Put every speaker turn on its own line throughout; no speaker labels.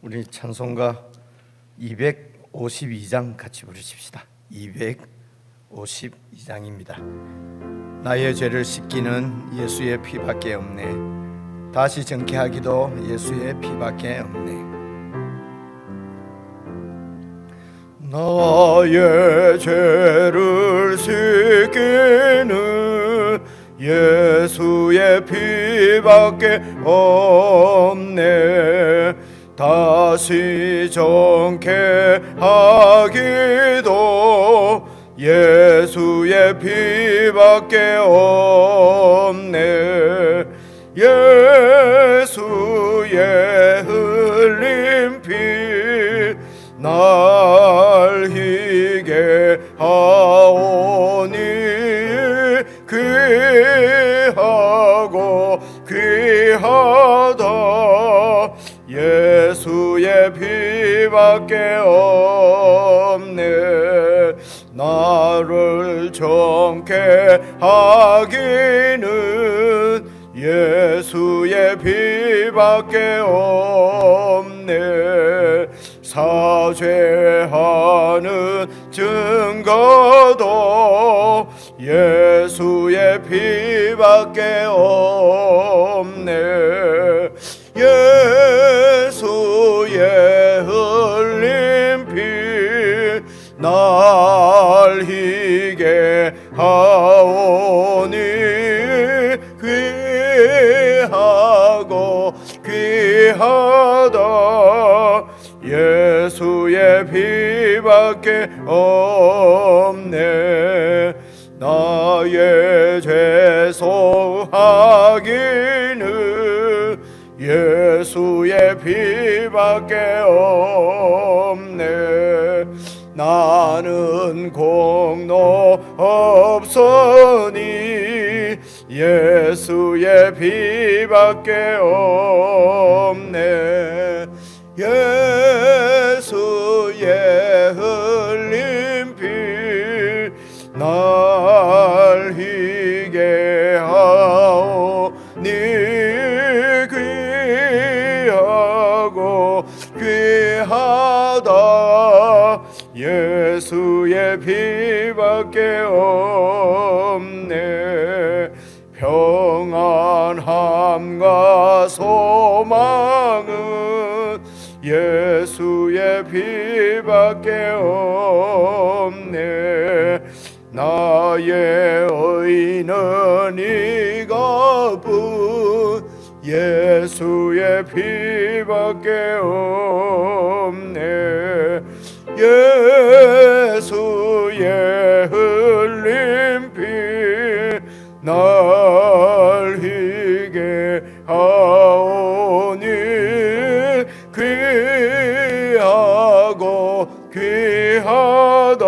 우리 찬송가 252장 같이 부르십시다. 252장입니다. 나의 죄를 씻기는 예수의 피밖에 없네. 다시 정케하기도 예수의 피밖에 없네. 나의 죄를 씻기는 예수의 피밖에 없네. 다시 정케하기도 예수의 피밖에 없네. 예수의 흘린 피 날 희게 하오니 귀하고 귀하다. 예수의 피밖에 없네. 나를 정케 하기는 예수의 피밖에 없네. 사죄하는 증거도 예수의 피밖에 없네. 예수의 흘린 피 날 희게 하오니 귀하고 귀하다. 예수의 피밖에 없네. 나의 죄 소하기는 예수의 피밖에 없네. 나는 공로 없으니 예수의 피밖에 없네. 예수의 흘린 피 날 희게 하오니 귀하고 귀하다. 예수의 피밖에 없네. 평안함과 소망은 예수의 피밖에 없네. 나의 의는 이것뿐 예수의 피밖에 없네. 예수의 흘린 피 날 희게 하오니 귀하고 귀하다.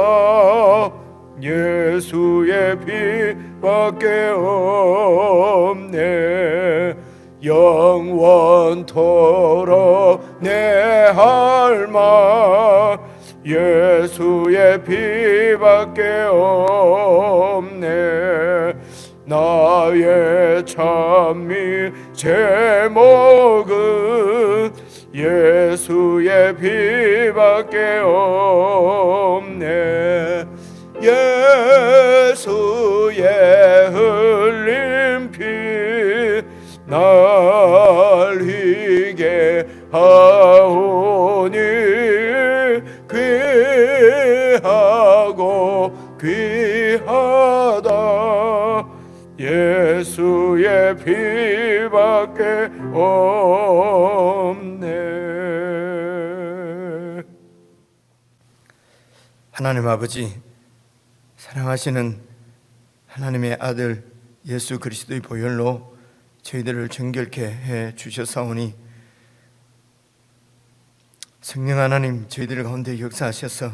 예수의 피밖에 없네. 영원토록 내 할망 예수의 피밖에 없네. 나의 찬미 제목은 예수의 피밖에 없네. 예수의 흘린 피 날 희게 하오니 귀하고 귀하다. 예수의 피밖에 없네. 하나님 아버지, 사랑하시는 하나님의 아들 예수 그리스도의 보혈로 저희들을 정결케 해 주셨사오니 성령 하나님 저희들 가운데 역사하셔서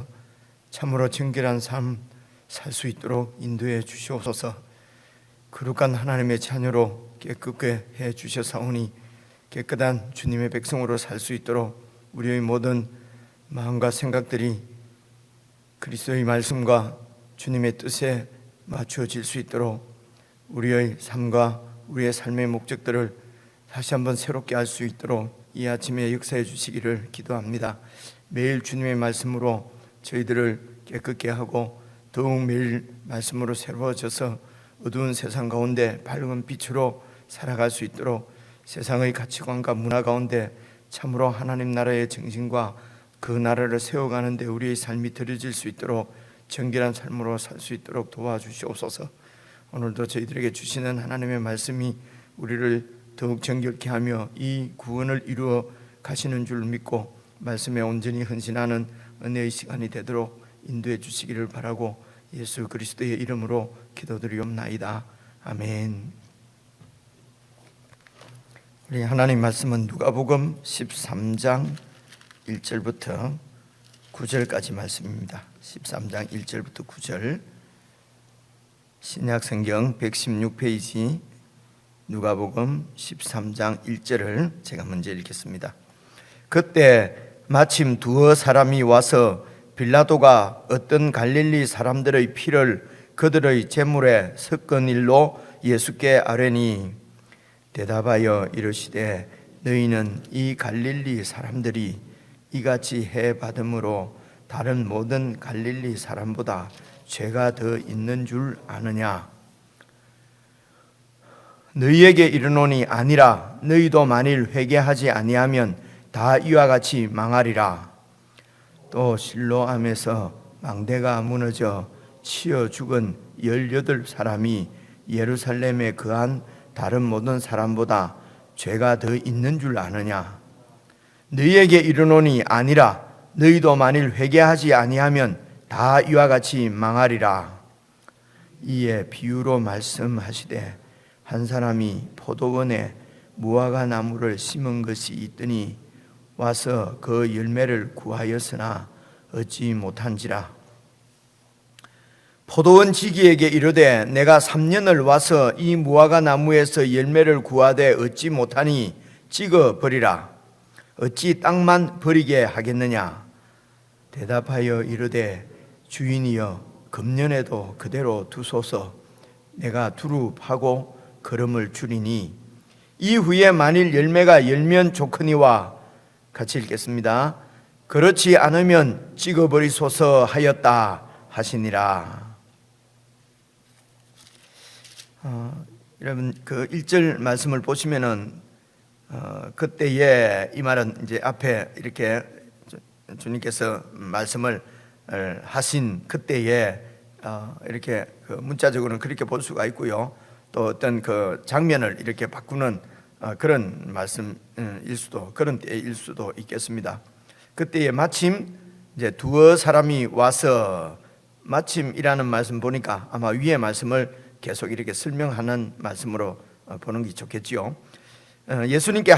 참으로 정결한 삶 살 수 있도록 인도해 주시옵소서. 거룩한 하나님의 자녀로 깨끗게 해 주셨사오니 깨끗한 주님의 백성으로 살 수 있도록 우리의 모든 마음과 생각들이 그리스도의 말씀과 주님의 뜻에 맞추어질 수 있도록 우리의 삶과 우리의 삶의 목적들을 다시 한번 새롭게 할 수 있도록 이 아침에 역사해 주시기를 기도합니다. 매일 주님의 말씀으로 저희들을 깨끗게 하고 더욱 매일 말씀으로 새로워져서 어두운 세상 가운데 밝은 빛으로 살아갈 수 있도록 세상의 가치관과 문화 가운데 참으로 하나님 나라의 정신과 그 나라를 세워가는 데 우리의 삶이 드려질 수 있도록 정결한 삶으로 살 수 있도록 도와주시옵소서. 오늘도 저희들에게 주시는 하나님의 말씀이 우리를 더욱 정결케 하며 이 구원을 이루어 가시는 줄 믿고 말씀에 온전히 헌신하는 은혜의 시간이 되도록 인도해 주시기를 바라고 예수 그리스도의 이름으로 기도드리옵나이다. 아멘. 우리 하나님 말씀은 누가복음 13장 1절부터 9절까지 말씀입니다. 13장 1절부터 9절, 신약성경 116페이지 누가복음 13장 1절을 제가 먼저 읽겠습니다. 그때 마침 두어 사람이 와서 빌라도가 어떤 갈릴리 사람들의 피를 그들의 제물에 섞은 일로 예수께 아뢰니 대답하여 이르시되 너희는 이 갈릴리 사람들이 이같이 해 받음으로 다른 모든 갈릴리 사람보다 죄가 더 있는 줄 아느냐? 너희에게 이르노니 아니라 너희도 만일 회개하지 아니하면 다 이와 같이 망하리라. 또 실로암에서 망대가 무너져 치여 죽은 18사람이 예루살렘에 거한 다른 모든 사람보다 죄가 더 있는 줄 아느냐? 너희에게 이르노니 아니라 너희도 만일 회개하지 아니하면 다 이와 같이 망하리라. 이에 비유로 말씀하시되 한 사람이 포도원에 무화과 나무를 심은 것이 있더니 와서 그 열매를 구하였으나 얻지 못한지라. 포도원 지기에게 이르되 내가 3년을 와서 이 무화과 나무에서 열매를 구하되 얻지 못하니 찍어 버리라. 어찌 땅만 버리게 하겠느냐? 대답하여 이르되 주인이여 금년에도 그대로 두소서. 내가 두루 파고 거름을 주리니 이후에 만일 열매가 열면 좋거니와. 같이 읽겠습니다. 그렇지 않으면 찍어버리소서 하였다 하시니라. 여러분 그 1절 말씀을 보시면은 그때에 이 말은 이제 앞에 이렇게 주님께서 말씀을 하신 그때에 이렇게 그 문자적으로는 그렇게 볼 수가 있고요. 또 어떤 그 장면을 이렇게 바꾸는 그런 말씀일 수도, 그런 때일 수도 있겠습니다. 그때에 마침 이제 두어 사람이 와서, 마침이라는 말씀 보니까 아마 위의 말씀을 계속 이렇게 설명하는 말씀으로 보는 게 좋겠지요. 예수님께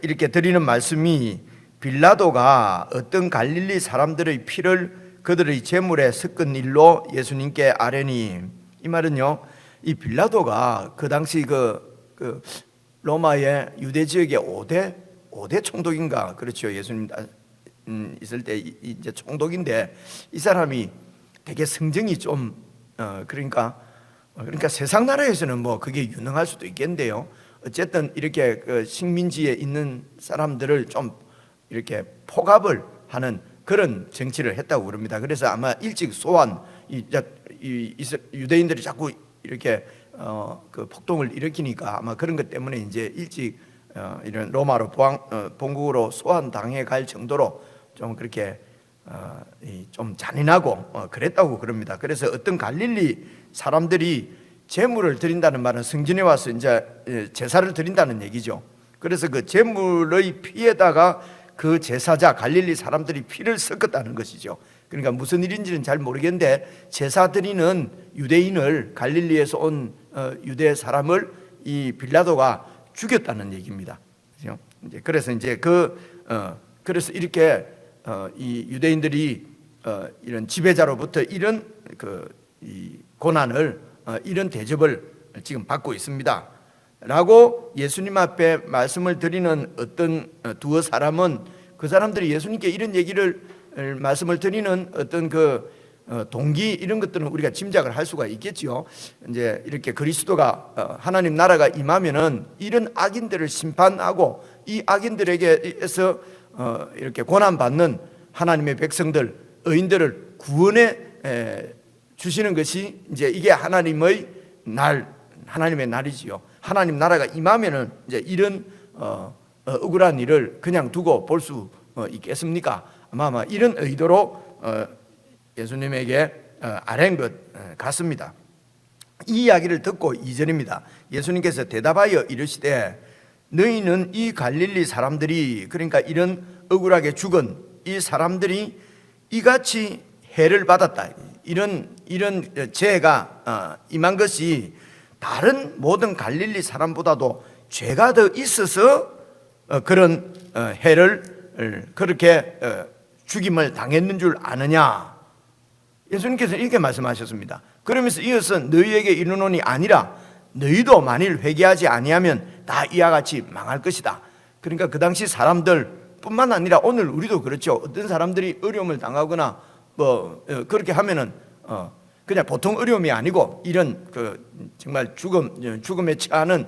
이렇게 드리는 말씀이 빌라도가 어떤 갈릴리 사람들의 피를 그들의 제물에 섞은 일로 예수님께 아뢰니, 이 말은요, 이 빌라도가 그 당시 그 로마의 유대 지역의 5대 총독인가, 그렇죠. 예수님 있을 때 이제 총독인데, 이 사람이 되게 성정이 좀 그러니까 세상 나라에서는 뭐 그게 유능할 수도 있겠는데요. 어쨌든 이렇게 그 식민지에 있는 사람들을 좀 이렇게 포갑을 하는 그런 정치를 했다고 그럽니다. 그래서 아마 일찍 소환, 유대인들이 자꾸 이렇게 그 폭동을 일으키니까 아마 그런 것 때문에 이제 일찍 이런 로마로 본국으로 소환 당해 갈 정도로 좀 그렇게 좀 잔인하고 그랬다고 그럽니다. 그래서 어떤 갈릴리 사람들이 제물을 드린다는 말은 성전에 와서 이제 제사를 드린다는 얘기죠. 그래서 그 제물의 피에다가 그 제사자 갈릴리 사람들이 피를 섞었다는 것이죠. 그러니까 무슨 일인지는 잘 모르겠는데 제사 드리는 유대인을, 갈릴리에서 온 유대 사람을 이 빌라도가 죽였다는 얘기입니다. 그래서 이제 그래서 이렇게 이 유대인들이 이런 지배자로부터 이런 이 고난을, 이런 대접을 지금 받고 있습니다 라고 예수님 앞에 말씀을 드리는 어떤 두어 사람은, 그 사람들이 예수님께 이런 얘기를 말씀을 드리는 어떤 그 동기, 이런 것들은 우리가 짐작을 할 수가 있겠지요. 이제 이렇게 그리스도가 하나님 나라가 임하면은 이런 악인들을 심판하고 이 악인들에게서 이렇게 고난받는 하나님의 백성들, 의인들을 구원해 주시는 것이 이제 이게 하나님의 하나님의 날이지요. 하나님 나라가 임하면은 이제 이런 억울한 일을 그냥 두고 볼 수 있겠습니까? 아마 이런 의도로 예수님에게 아뢰는 것 같습니다. 이 이야기를 듣고 2절입니다. 예수님께서 대답하여 이르시되 너희는 이 갈릴리 사람들이, 그러니까 이런 억울하게 죽은 이 사람들이 이같이 해를 받았다, 이런 죄가 임한 것이 다른 모든 갈릴리 사람보다도 죄가 더 있어서 그런 해를 그렇게 죽임을 당했는 줄 아느냐. 예수님께서 이렇게 말씀하셨습니다. 그러면서 이어서 너희에게 이르노니 아니라 너희도 만일 회개하지 아니하면 다 이와 같이 망할 것이다. 그러니까 그 당시 사람들 뿐만 아니라 오늘 우리도 그렇죠. 어떤 사람들이 어려움을 당하거나 뭐 그렇게 하면은 그냥 보통 어려움이 아니고 이런 정말 죽음에 처하는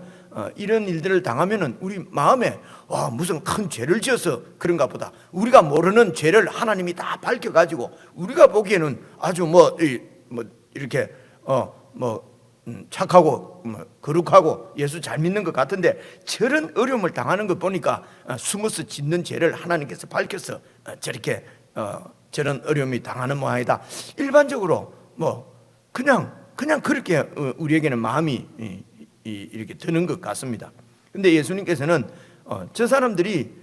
이런 일들을 당하면은 우리 마음에 무슨 큰 죄를 지어서 그런가 보다. 우리가 모르는 죄를 하나님이 다 밝혀가지고 우리가 보기에는 아주 이렇게 착하고 거룩하고 예수 잘 믿는 것 같은데 저런 어려움을 당하는 것 보니까 숨어서 짓는 죄를 하나님께서 밝혀서 저렇게 저런 어려움이 당하는 모양이다. 일반적으로 그냥 그렇게 우리에게는 마음이 이렇게 드는 것 같습니다. 근데 예수님께서는 저 사람들이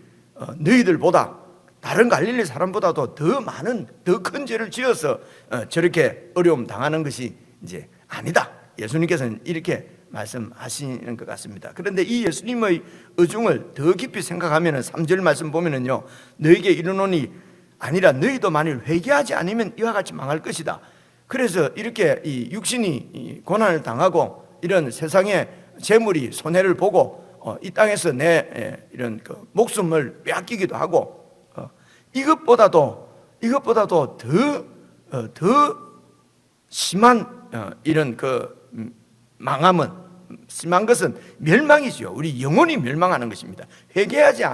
너희들보다 다른 갈릴리 사람보다도 더 많은 더 큰 죄를 지어서 저렇게 어려움 당하는 것이 이제 아니다. 예수님께서는 이렇게 말씀하시는 것 같습니다. 그런데 이 예수님의 의중을 더 깊이 생각하면 3절 말씀 보면은요, 너희에게 이르노니 아니라 너희도 만일 회개하지 않으면 이와 같이 망할 것이다. 그래서 이렇게 이 육신이 고난을 당하고 이런 세상의 재물이 손해를 보고 이 땅에서 내 이런 목숨을 빼앗기기도 하고 이것보다도 더 심한 이런 망함은, 심한 것은 멸망이죠. 우리 영혼이 멸망하는 것입니다. 회개하지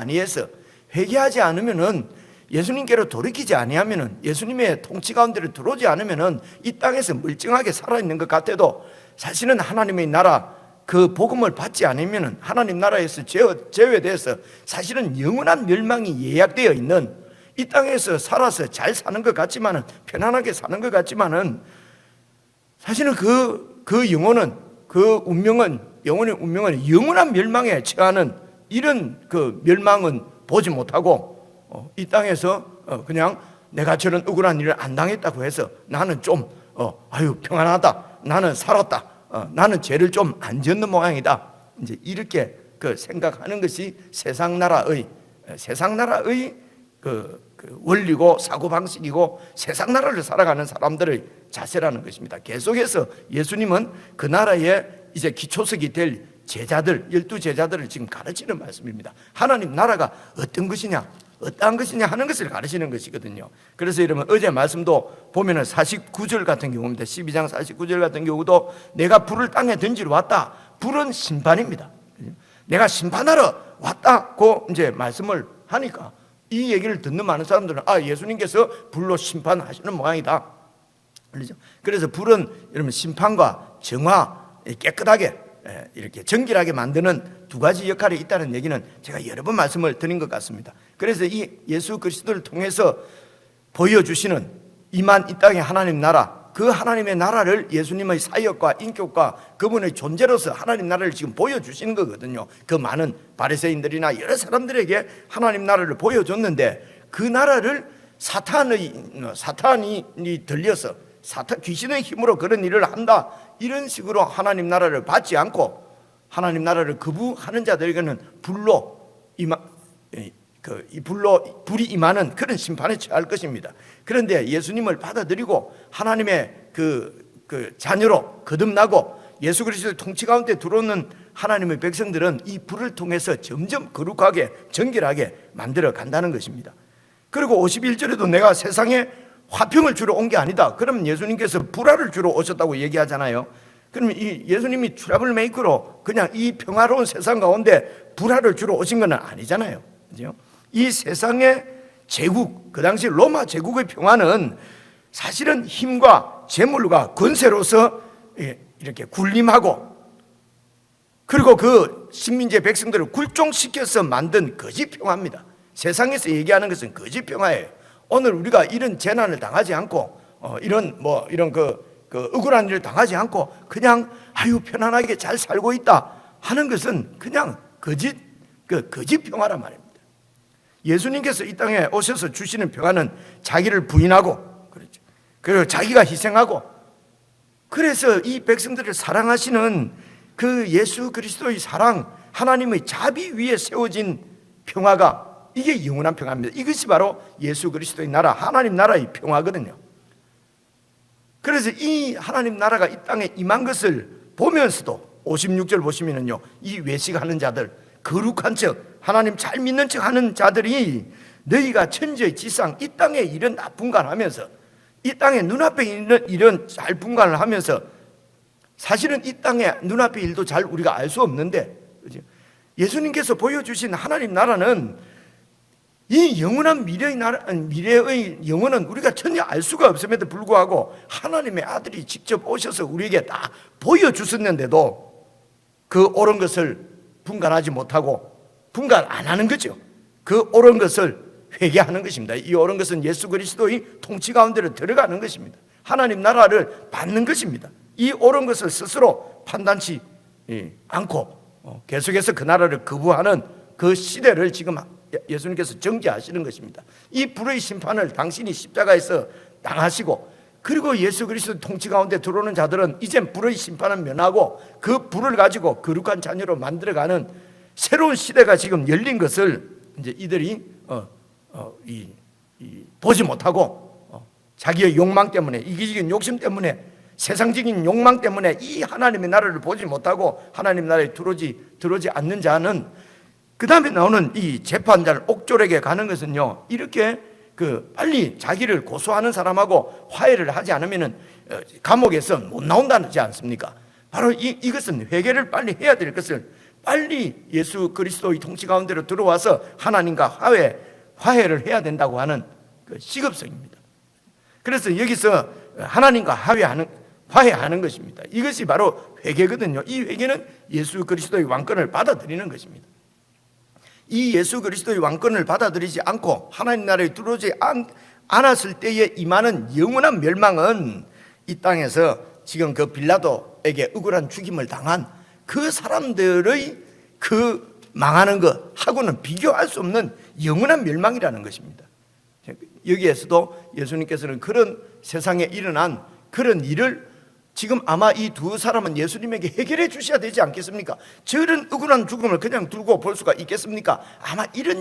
않으면은 예수님께로 돌이키지 아니하면은 예수님의 통치 가운데로 들어오지 않으면은 이 땅에서 멀쩡하게 살아있는 것 같아도 사실은 하나님의 나라 그 복음을 받지 않으면은 하나님 나라에서 제외돼서 사실은 영원한 멸망이 예약되어 있는 이 땅에서 살아서 잘 사는 것 같지만은, 편안하게 사는 것 같지만은 사실은 그 영혼은, 영혼의 운명은 영원한 멸망에 처하는 이런 멸망은 보지 못하고 이 땅에서 그냥 내가 저런 억울한 일을 안 당했다고 해서 나는 좀 평안하다, 나는 살았다, 나는 죄를 좀 안 짓는 모양이다, 이제 이렇게 생각하는 것이 세상 나라의 원리고 사고방식이고 세상 나라를 살아가는 사람들의 자세라는 것입니다. 계속해서 예수님은 그 나라의 이제 기초석이 될 제자들, 12제자들을 지금 가르치는 말씀입니다. 하나님 나라가 어떤 것이냐, 어떠한 것이냐 하는 것을 가르치는 것이거든요. 그래서 여러분 어제 말씀도 보면은 49절 같은 경우입니다. 12장 49절 같은 경우도 내가 불을 땅에 던지러 왔다. 불은 심판입니다. 내가 심판하러 왔다고 이제 말씀을 하니까 이 얘기를 듣는 많은 사람들은 예수님께서 불로 심판하시는 모양이다. 그래서 불은 여러분 심판과 정화, 깨끗하게 이렇게 정결하게 만드는 두 가지 역할이 있다는 얘기는 제가 여러 번 말씀을 드린 것 같습니다. 그래서 이 예수 그리스도를 통해서 보여주시는 임한 이 땅의 하나님 나라, 그 하나님의 나라를 예수님의 사역과 인격과 그분의 존재로서 하나님 나라를 지금 보여주시는 거거든요. 그 많은 바리새인들이나 여러 사람들에게 하나님 나라를 보여줬는데 그 나라를 사탄이 들려서 귀신의 힘으로 그런 일을 한다, 이런 식으로 하나님 나라를 받지 않고 하나님 나라를 거부하는 자들에게는 불이 임하는 그런 심판에 처할 것입니다. 그런데 예수님을 받아들이고 하나님의 그 자녀로 거듭나고 예수 그리스도의 통치 가운데 들어오는 하나님의 백성들은 이 불을 통해서 점점 거룩하게 정결하게 만들어 간다는 것입니다. 그리고 51절에도 내가 세상에 화평을 주러 온 게 아니다. 그러면 예수님께서 불화를 주러 오셨다고 얘기하잖아요. 그러면 이 예수님이 트러블 메이커로 그냥 이 평화로운 세상 가운데 불화를 주러 오신 건 아니잖아요. 그죠? 이 세상의 제국, 그 당시 로마 제국의 평화는 사실은 힘과 재물과 권세로서 이렇게 군림하고, 그리고 그 식민지 백성들을 굴종시켜서 만든 거짓 평화입니다. 세상에서 얘기하는 것은 거짓 평화예요. 오늘 우리가 이런 재난을 당하지 않고 이런 억울한 일을 당하지 않고 그냥 아유 편안하게 잘 살고 있다 하는 것은 그냥 거짓 평화란 말입니다. 예수님께서 이 땅에 오셔서 주시는 평화는 자기를 부인하고, 그렇죠. 그리고 자기가 희생하고, 그래서 이 백성들을 사랑하시는 그 예수 그리스도의 사랑, 하나님의 자비 위에 세워진 평화가, 이게 영원한 평화입니다. 이것이 바로 예수 그리스도의 나라, 하나님 나라의 평화거든요. 그래서 이 하나님 나라가 이 땅에 임한 것을 보면서도 56절 보시면은요, 이 외식하는 자들, 거룩한 척, 하나님 잘 믿는 척 하는 자들이 너희가 천지의 지상 이 땅에 이런 나쁜간을 하면서, 이 땅에 눈앞에 있는 이런 잘 분간을 하면서, 사실은 이 땅에 눈앞의 일도 잘 우리가 알 수 없는데, 그렇죠? 예수님께서 보여주신 하나님 나라는 이 영원한 미래의 영혼은 우리가 전혀 알 수가 없음에도 불구하고 하나님의 아들이 직접 오셔서 우리에게 다 보여주셨는데도 그 옳은 것을 분간하지 못하고 분간 안 하는 거죠. 그 옳은 것을 회개하는 것입니다. 이 옳은 것은 예수 그리스도의 통치 가운데로 들어가는 것입니다. 하나님 나라를 받는 것입니다. 이 옳은 것을 스스로 판단치 않고 계속해서 그 나라를 거부하는 그 시대를 지금 예수님께서 정죄하시는 것입니다. 이 불의 심판을 당신이 십자가에서 당하시고, 그리고 예수 그리스도 통치 가운데 들어오는 자들은 이젠 불의 심판은 면하고 그 불을 가지고 거룩한 자녀로 만들어가는 새로운 시대가 지금 열린 것을 이제 이들이 보지 못하고 자기의 욕망 때문에, 이기적인 욕심 때문에, 세상적인 욕망 때문에 이 하나님의 나라를 보지 못하고 하나님 나라에 들어오지 않는 자는, 그 다음에 나오는 이 재판자를 옥졸에게 가는 것은요, 이렇게 빨리 자기를 고소하는 사람하고 화해를 하지 않으면 감옥에서 못 나온다지 않습니까? 바로 이것은 회개를 빨리 해야 될 것을 빨리 예수 그리스도의 통치 가운데로 들어와서 하나님과 화해를 해야 된다고 하는 그 시급성입니다. 그래서 여기서 하나님과 화해하는 것입니다. 이것이 바로 회개거든요. 이 회개는 예수 그리스도의 왕권을 받아들이는 것입니다. 이 예수 그리스도의 왕권을 받아들이지 않고 하나님 나라에 들어오지 않았을 때에 임하는 영원한 멸망은 이 땅에서 지금 그 빌라도에게 억울한 죽임을 당한 그 사람들의 그 망하는 것하고는 비교할 수 없는 영원한 멸망이라는 것입니다. 여기에서도 예수님께서는 그런 세상에 일어난 그런 일을 지금 아마 이 두 사람은 예수님에게 해결해 주셔야 되지 않겠습니까? 저런 억울한 죽음을 그냥 두고 볼 수가 있겠습니까? 아마 이런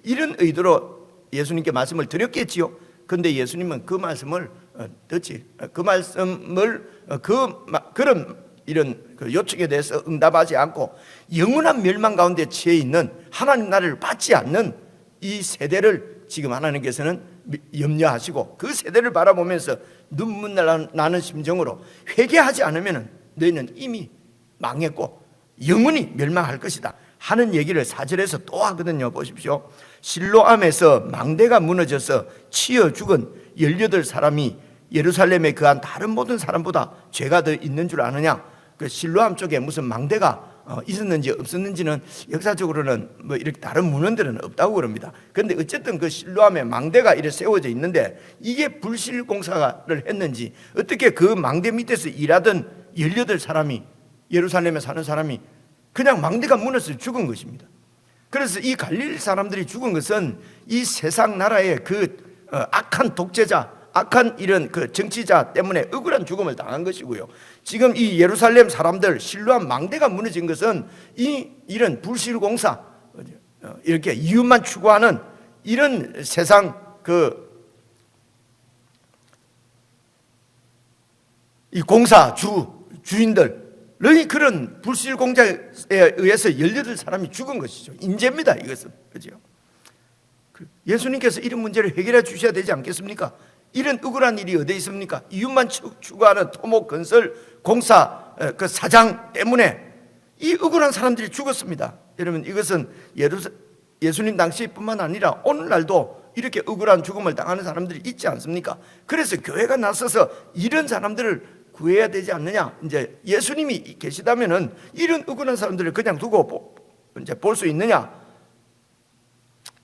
이런 의도로 예수님께 말씀을 드렸겠지요. 그런데 예수님은 그 말씀을 그런 이런 요청에 대해서 응답하지 않고 영원한 멸망 가운데 처해 있는 하나님 나라를 받지 않는 이 세대를 지금 하나님께서는 염려하시고, 그 세대를 바라보면서 눈물 나는 심정으로 회개하지 않으면 너희는 이미 망했고 영원히 멸망할 것이다 하는 얘기를 4절에서 또 하거든요. 보십시오. 실로암에서 망대가 무너져서 치여 죽은 18사람이 예루살렘에 거한 다른 모든 사람보다 죄가 더 있는 줄 아느냐? 그 실로암 쪽에 무슨 망대가 있었는지 없었는지는 역사적으로는 뭐 이렇게 다른 문헌들은 없다고 그럽니다. 그런데 어쨌든 그 실로암에 망대가 이렇게 세워져 있는데, 이게 불실 공사를 했는지 어떻게 그 망대 밑에서 일하던 18사람이, 예루살렘에 사는 사람이 그냥 망대가 무너져서 죽은 것입니다. 그래서 이 갈릴리 사람들이 죽은 것은 이 세상 나라의 그 악한 독재자, 악한 이런 그 정치자 때문에 억울한 죽음을 당한 것이고요. 지금 이 예루살렘 사람들 실로암 망대가 무너진 것은 이런 불실공사, 이렇게 이윤만 추구하는 이런 세상 이 주인들의 그런 불실공자에 의해서 18사람이 죽은 것이죠. 인재입니다, 이것은. 그죠? 예수님께서 이런 문제를 해결해 주셔야 되지 않겠습니까? 이런 억울한 일이 어디에 있습니까? 이윤만 추구하는 토목 건설 공사 그 사장 때문에 이 억울한 사람들이 죽었습니다. 여러분, 이것은 예수님 당시뿐만 아니라 오늘날도 이렇게 억울한 죽음을 당하는 사람들이 있지 않습니까? 그래서 교회가 나서서 이런 사람들을 구해야 되지 않느냐. 이제 예수님이 계시다면은 이런 억울한 사람들을 그냥 두고 이제 볼 수 있느냐?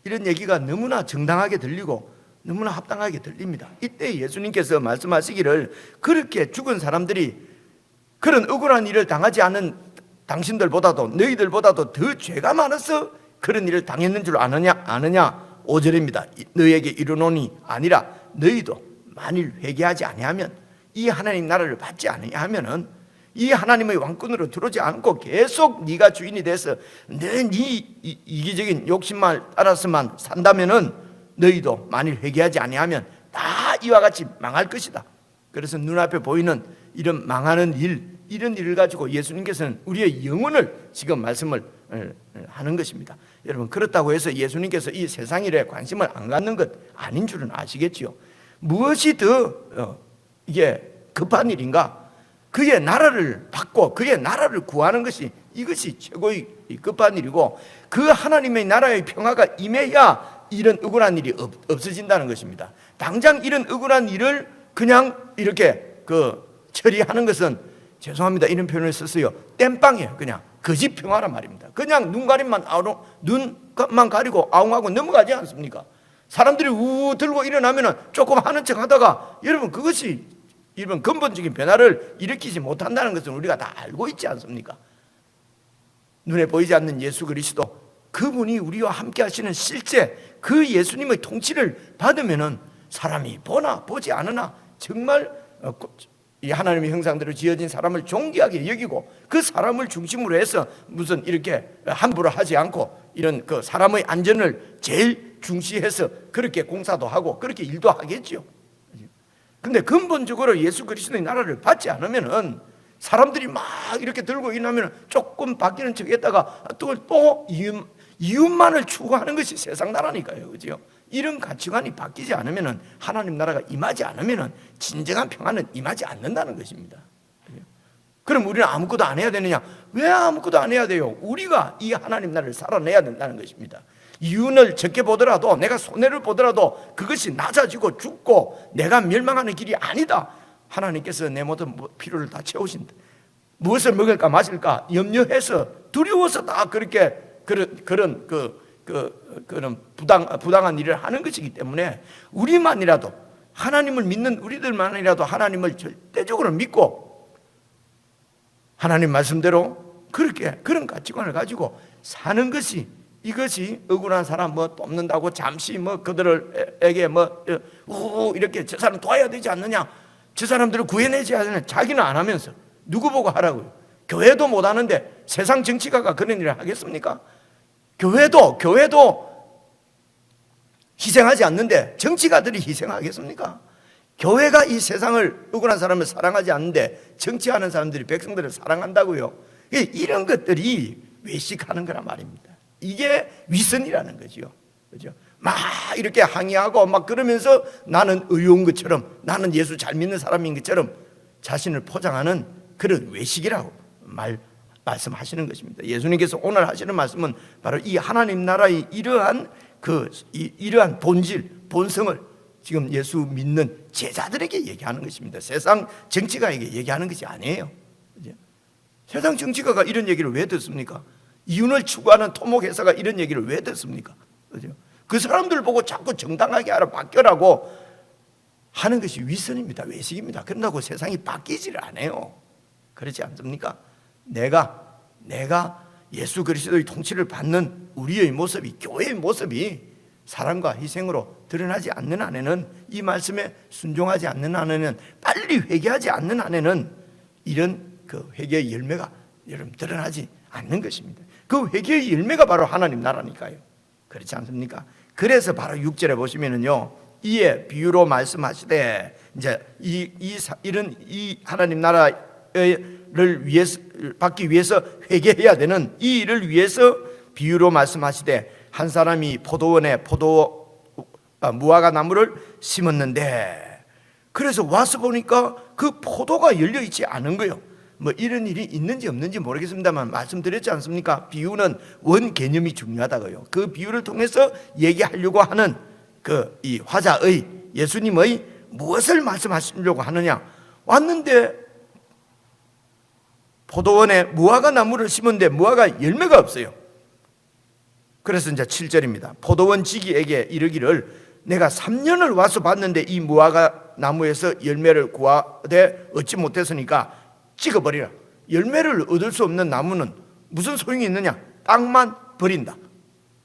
이런 얘기가 너무나 정당하게 들리고 너무나 합당하게 들립니다. 이때 예수님께서 말씀하시기를, 그렇게 죽은 사람들이 그런 억울한 일을 당하지 않은 당신들보다도, 너희들보다도 더 죄가 많아서 그런 일을 당했는 줄 아느냐? 5절입니다. 너희에게 이르노니 아니라 너희도 만일 회개하지 아니하면, 이 하나님 나라를 받지 아니하면은, 이 하나님의 왕권으로 들어오지 않고 계속 네가 주인이 돼서 네 이기적인 욕심만 따라서만 산다면은, 너희도 만일 회개하지 아니하면 다 이와 같이 망할 것이다. 그래서 눈앞에 보이는 이런 망하는 일, 이런 일을 가지고 예수님께서는 우리의 영혼을 지금 말씀을 하는 것입니다. 여러분, 그렇다고 해서 예수님께서 이 세상 일에 관심을 안 갖는 것 아닌 줄은 아시겠지요. 무엇이 더 이게 급한 일인가? 그의 나라를 받고 그의 나라를 구하는 것이, 이것이 최고의 급한 일이고, 그 하나님의 나라의 평화가 임해야 이런 억울한 일이 없어진다는 것입니다. 당장 이런 억울한 일을 그냥 이렇게 처리하는 것은, 죄송합니다, 이런 표현을 썼어요, 땜빵이에요. 그냥 거짓 평화란 말입니다. 그냥 눈만 가리고 아웅하고 넘어가지 않습니까? 사람들이 우 들고 일어나면 조금 하는 척 하다가, 여러분, 그것이 이런 근본적인 변화를 일으키지 못한다는 것은 우리가 다 알고 있지 않습니까? 눈에 보이지 않는 예수 그리스도, 그분이 우리와 함께 하시는 실제 그 예수님의 통치를 받으면은 사람이 보나 보지 않으나 정말 이 하나님의 형상대로 지어진 사람을 존귀하게 여기고, 그 사람을 중심으로 해서 무슨 이렇게 함부로 하지 않고, 이런 그 사람의 안전을 제일 중시해서 그렇게 공사도 하고 그렇게 일도 하겠죠. 근데 근본적으로 예수 그리스도의 나라를 받지 않으면은 사람들이 막 이렇게 들고 일어나면 조금 바뀌는 척 했다가 또 이웃만을 추구하는 것이 세상 나라니까요. 그죠? 이런 가치관이 바뀌지 않으면은, 하나님 나라가 임하지 않으면은 진정한 평화는 임하지 않는다는 것입니다. 그럼 우리는 아무것도 안 해야 되느냐? 왜 아무것도 안 해야 돼요? 우리가 이 하나님 나라를 살아내야 된다는 것입니다. 이윤을 적게 보더라도, 내가 손해를 보더라도 그것이 낮아지고 죽고 내가 멸망하는 길이 아니다. 하나님께서 내 모든 필요를 다 채우신다. 무엇을 먹을까 마실까 염려해서, 두려워서 다 그렇게 그런 부당한 일을 하는 것이기 때문에, 우리만이라도, 하나님을 믿는 우리들만이라도 하나님을 절대적으로 믿고 하나님 말씀대로 그런 가치관을 가지고 사는 것이, 이것이 억울한 사람 돕는다고 잠시 그들에게 이렇게 저 사람 도와야 되지 않느냐, 저 사람들을 구해내지 않느냐, 자기는 안 하면서 누구 보고 하라고요? 교회도 못 하는데 세상 정치가가 그런 일을 하겠습니까? 교회도 희생하지 않는데 정치가들이 희생하겠습니까? 교회가 이 세상을, 억울한 사람을 사랑하지 않는데 정치하는 사람들이 백성들을 사랑한다고요? 이런 것들이 외식하는 거란 말입니다. 이게 위선이라는 거죠. 그죠? 막 이렇게 항의하고 막 그러면서 나는 의로운 것처럼, 나는 예수 잘 믿는 사람인 것처럼 자신을 포장하는 그런 외식이라고 말씀하시는 것입니다. 예수님께서 오늘 하시는 말씀은 바로 이 하나님 나라의 이러한 본질, 본성을 지금 예수 믿는 제자들에게 얘기하는 것입니다. 세상 정치가에게 얘기하는 것이 아니에요. 그죠? 세상 정치가가 이런 얘기를 왜 듣습니까? 이윤을 추구하는 토목회사가 이런 얘기를 왜 듣습니까? 그죠? 그 사람들 보고 자꾸 정당하게 바뀌라고 하는 것이 위선입니다. 외식입니다. 그런다고 세상이 바뀌지를 않아요. 그렇지 않습니까? 내가 예수 그리스도의 통치를 받는 우리의 모습이, 교회의 모습이 사랑과 희생으로 드러나지 않는 한에는, 이 말씀에 순종하지 않는 한에는, 빨리 회개하지 않는 한에는 이런 그 회개의 열매가 여러분 드러나지 않는 것입니다. 그 회개의 열매가 바로 하나님 나라니까요. 그렇지 않습니까? 그래서 바로 6절에 보시면은요, 이에 비유로 말씀하시되, 이제 이 하나님 나라를 위해서 받기 위해서 회개해야 되는 이 일을 위해서 비유로 말씀하시되, 한 사람이 포도원에 무화과 나무를 심었는데, 그래서 와서 보니까 그 포도가 열려 있지 않은 거예요. 뭐 이런 일이 있는지 없는지 모르겠습니다만 말씀드렸지 않습니까? 비유는 원 개념이 중요하다고요. 그 비유를 통해서 얘기하려고 하는 그 이 화자의 예수님의 무엇을 말씀하시려고 하느냐? 왔는데 포도원에 무화과 나무를 심었는데 무화과 열매가 없어요. 그래서 이제 7절입니다. 포도원 지기에게 이르기를 내가 3년을 와서 봤는데 이 무화과 나무에서 열매를 구하되 얻지 못했으니까 찍어버리라. 열매를 얻을 수 없는 나무는 무슨 소용이 있느냐? 땅만 버린다.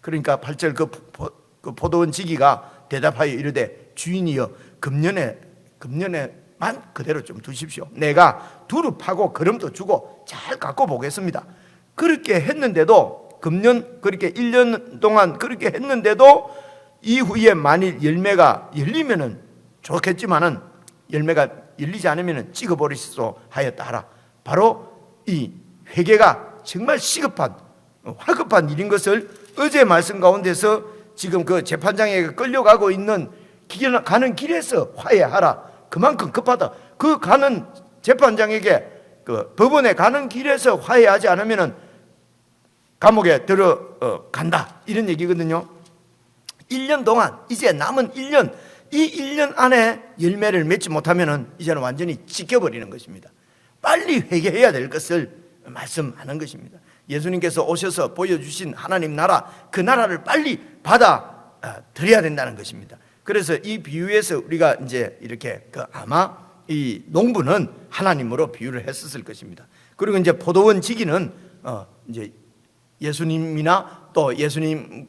그러니까 8절 그 포도원 지기가 대답하여 이르되 주인이여 금년에만 그대로 좀 두십시오. 내가 두루 파고 거름도 주고 잘 갖고 보겠습니다. 그렇게 했는데도 금년 그렇게 1년 동안 그렇게 했는데도 이후에 만일 열매가 열리면은 좋겠지만은 열매가 열리지 않으면은 찍어버리시소 하였다 하라. 바로 이 회개가 정말 시급한 화급한 일인 것을 어제 말씀 가운데서 지금 그 재판장에게 끌려가고 있는 가는 길에서 화해하라. 그만큼 급하다. 그 가는 재판장에게 그 법원에 가는 길에서 화해하지 않으면은 감옥에 들어간다 이런 얘기거든요. 1년 동안 이제 남은 1년, 이 1년 안에 열매를 맺지 못하면은 이제는 완전히 찢겨버리는 것입니다. 빨리 회개해야 될 것을 말씀하는 것입니다. 예수님께서 오셔서 보여주신 하나님 나라, 그 나라를 빨리 받아 들여야 된다는 것입니다. 그래서 이 비유에서 우리가 이제 이렇게 아마 이 농부는 하나님으로 비유를 했었을 것입니다. 그리고 이제 포도원 지기는 이제 예수님이나 또 예수님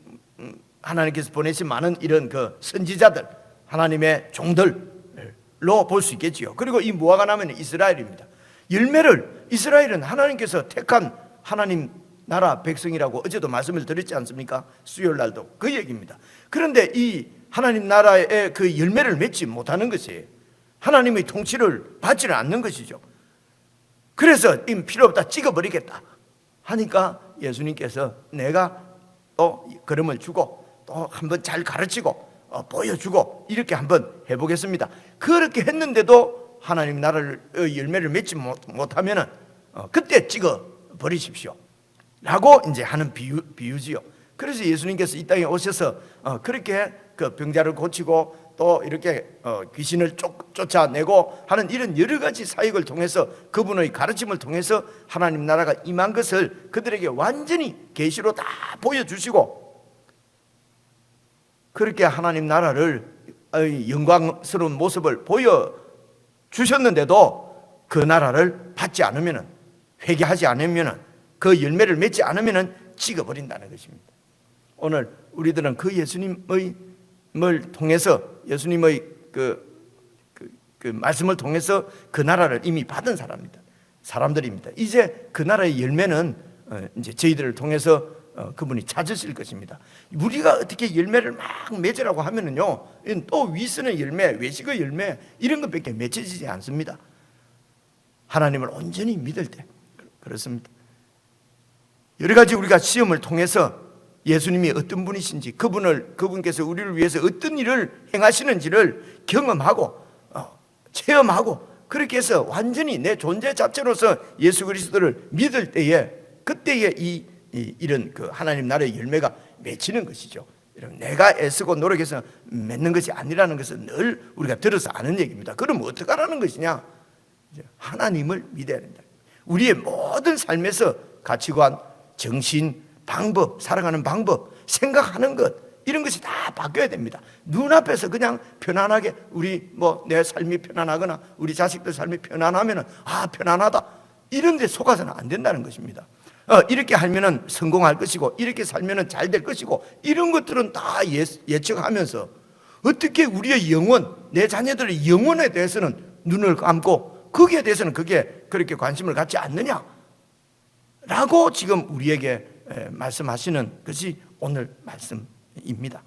하나님께서 보내신 많은 이런 그 선지자들, 하나님의 종들로 볼 수 있겠지요. 그리고 이 무화과 나무는 이스라엘입니다. 열매를 이스라엘은 하나님께서 택한 하나님 나라 백성이라고 어제도 말씀을 드렸지 않습니까? 수요일 날도 그 얘기입니다. 그런데 이 하나님 나라의 그 열매를 맺지 못하는 것이에요. 하나님의 통치를 받지는 않는 것이죠. 그래서 필요 없다 찍어버리겠다 하니까 예수님께서 내가 또 걸음을 주고 또 한번 잘 가르치고 보여주고 이렇게 한번 해보겠습니다. 그렇게 했는데도 하나님 나라를 열매를 맺지 못하면은 그때 찍어버리십시오 라고 이제 하는 비유지요. 그래서 예수님께서 이 땅에 오셔서 그렇게 그 병자를 고치고 또 이렇게 귀신을 쫓아내고 하는 이런 여러 가지 사역을 통해서 그분의 가르침을 통해서 하나님 나라가 임한 것을 그들에게 완전히 계시로 다 보여주시고 그렇게 하나님 나라를 영광스러운 모습을 보여주셨는데도 그 나라를 받지 않으면 회개하지 않으면 그 열매를 맺지 않으면 찍어버린다는 것입니다. 오늘 우리들은 그 예수님을 통해서 예수님의 그 말씀을 통해서 그 나라를 이미 받은 사람들입니다. 이제 그 나라의 열매는 이제 저희들을 통해서 그분이 찾으실 것입니다. 우리가 어떻게 열매를 막 맺으라고 하면은요, 또 위선의 열매, 외식의 열매 이런 것밖에 맺혀지지 않습니다. 하나님을 온전히 믿을 때 그렇습니다. 여러 가지 우리가 시험을 통해서 예수님이 어떤 분이신지 그분께서 우리를 위해서 어떤 일을 행하시는지를 경험하고 체험하고 그렇게 해서 완전히 내 존재 자체로서 예수 그리스도를 믿을 때에 그때에 이런 그 하나님 나라의 열매가 맺히는 것이죠. 여러분, 내가 애쓰고 노력해서 맺는 것이 아니라는 것은 늘 우리가 들어서 아는 얘기입니다. 그럼 어떻게 하라는 것이냐? 하나님을 믿어야 된다. 우리의 모든 삶에서 가치관, 정신, 방법, 살아가는 방법, 생각하는 것 이런 것이 다 바뀌어야 됩니다. 눈앞에서 그냥 편안하게 내 삶이 편안하거나 우리 자식들 삶이 편안하면은 편안하다 이런 데 속아서는 안 된다는 것입니다. 이렇게 하면은 성공할 것이고 이렇게 살면은 잘 될 것이고 이런 것들은 다 예측하면서 어떻게 우리의 영혼, 내 자녀들의 영혼에 대해서는 눈을 감고 거기에 대해서는 그렇게 관심을 갖지 않느냐 라고 지금 우리에게 말씀하시는 것이 오늘 말씀입니다.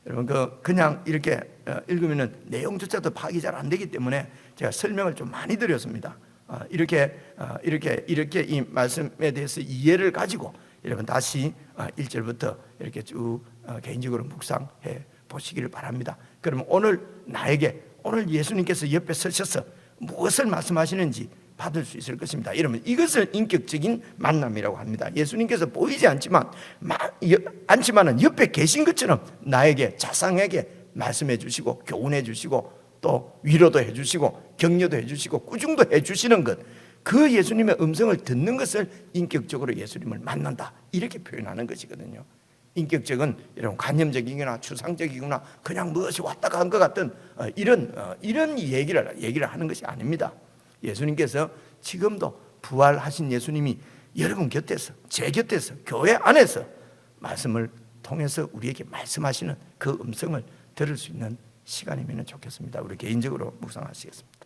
여러분 그냥 이렇게 읽으면 내용조차도 파악이 잘 안 되기 때문에 제가 설명을 좀 많이 드렸습니다. 이렇게 이 말씀에 대해서 이해를 가지고 여러분 다시 1절부터 이렇게 쭉 개인적으로 묵상해 보시기를 바랍니다. 그러면 오늘 예수님께서 옆에 서셔서 무엇을 말씀하시는지 받을 수 있을 것입니다. 이러면 이것을 인격적인 만남이라고 합니다. 예수님께서 보이지 않지만은 옆에 계신 것처럼 나에게 자상하게 말씀해 주시고 교훈해 주시고 또 위로도 해 주시고 격려도 해 주시고 꾸중도 해 주시는 것, 그 예수님의 음성을 듣는 것을 인격적으로 예수님을 만난다, 이렇게 표현하는 것이거든요. 인격적은 여러분 관념적이거나 추상적이거나 그냥 무엇이 왔다가 한 것 같은 이런 얘기를 하는 것이 아닙니다. 예수님께서 지금도 부활하신 예수님이 여러분 곁에서, 제 곁에서, 교회 안에서 말씀을 통해서 우리에게 말씀하시는 그 음성을 들을 수 있는 시간이면 좋겠습니다. 우리 개인적으로 묵상하시겠습니다.